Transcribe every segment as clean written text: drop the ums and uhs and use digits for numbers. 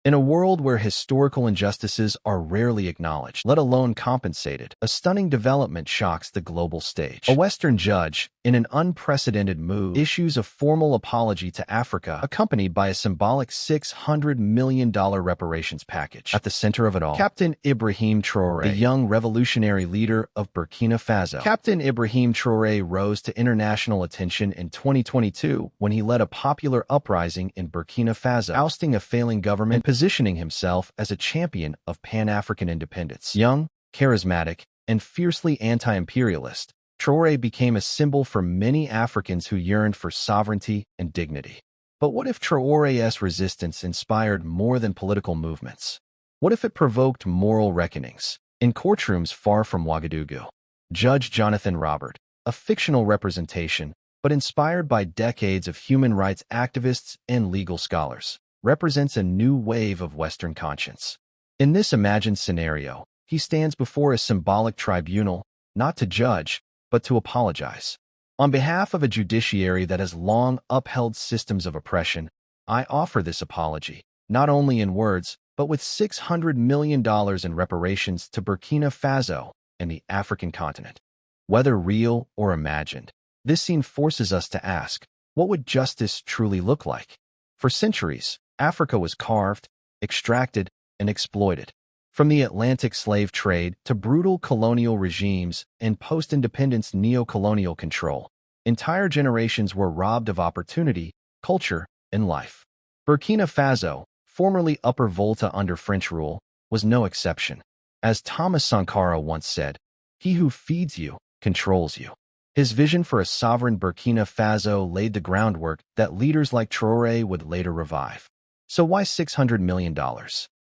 In a world where historical injustices are rarely acknowledged, let alone compensated, a stunning development shocks the global stage. A Western judge, in an unprecedented move, issues a formal apology to Africa, accompanied by a symbolic $600 million reparations package. At the center of it all, Captain Ibrahim Traoré, the young revolutionary leader of Burkina Faso. Captain Ibrahim Traoré rose to international attention in 2022 when he led a popular uprising in Burkina Faso, ousting a failing government and positioning himself as a champion of Pan-African independence. Young, charismatic, and fiercely anti-imperialist, Traoré became a symbol for many Africans who yearned for sovereignty and dignity. But what if Traoré's resistance inspired more than political movements? What if it provoked moral reckonings? In courtrooms far from Ouagadougou, Judge Jonathan Robert, a fictional representation, but inspired by decades of human rights activists and legal scholars, represents a new wave of Western conscience. In this imagined scenario, he stands before a symbolic tribunal, not to judge, but to apologize. On behalf of a judiciary that has long upheld systems of oppression, I offer this apology, not only in words, but with $600 million in reparations to Burkina Faso and the African continent. Whether real or imagined, this scene forces us to ask, what would justice truly look like? For centuries, Africa was carved, extracted, and exploited. From the Atlantic slave trade to brutal colonial regimes and post-independence neo-colonial control, entire generations were robbed of opportunity, culture, and life. Burkina Faso, formerly Upper Volta under French rule, was no exception. As Thomas Sankara once said, "He who feeds you, controls you." His vision for a sovereign Burkina Faso laid the groundwork that leaders like Traoré would later revive. So why $600 million?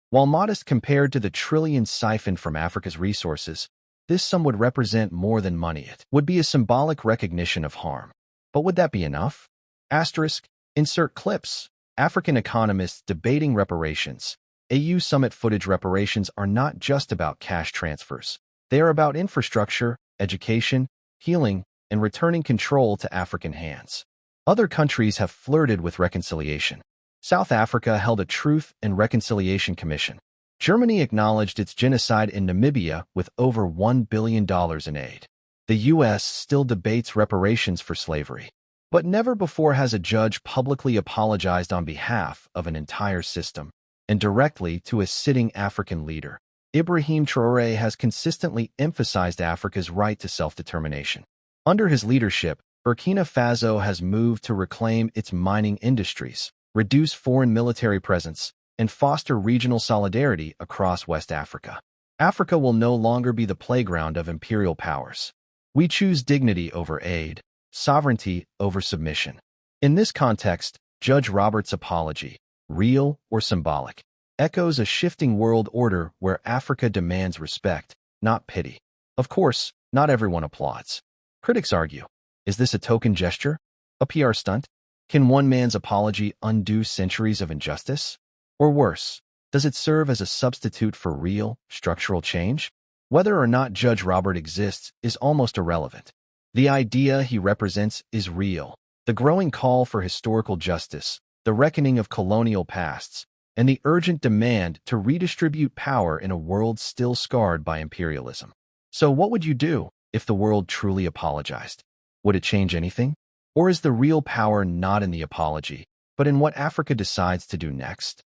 While modest compared to the trillions siphoned from Africa's resources, this sum would represent more than money. It would be a symbolic recognition of harm. But would that be enough? Asterisk, insert clips. African economists debating reparations. AU summit footage. Reparations are not just about cash transfers. They are about infrastructure, education, healing, and returning control to African hands. Other countries have flirted with reconciliation. South Africa held a Truth and Reconciliation Commission. Germany acknowledged its genocide in Namibia with over $1 billion in aid. The U.S. still debates reparations for slavery. But never before has a judge publicly apologized on behalf of an entire system, and directly to a sitting African leader. Ibrahim Traoré has consistently emphasized Africa's right to self-determination. Under his leadership, Burkina Faso has moved to reclaim its mining industries, reduce foreign military presence, and foster regional solidarity across West Africa. Africa will no longer be the playground of imperial powers. We choose dignity over aid, sovereignty over submission. In this context, Judge Robert's apology, real or symbolic, echoes a shifting world order where Africa demands respect, not pity. Of course, not everyone applauds. Critics argue, is this a token gesture? A PR stunt? Can one man's apology undo centuries of injustice? Or worse, does it serve as a substitute for real, structural change? Whether or not Judge Robert exists is almost irrelevant. The idea he represents is real. The growing call for historical justice, the reckoning of colonial pasts, and the urgent demand to redistribute power in a world still scarred by imperialism. So what would you do if the world truly apologized? Would it change anything? Or is the real power not in the apology, but in what Africa decides to do next?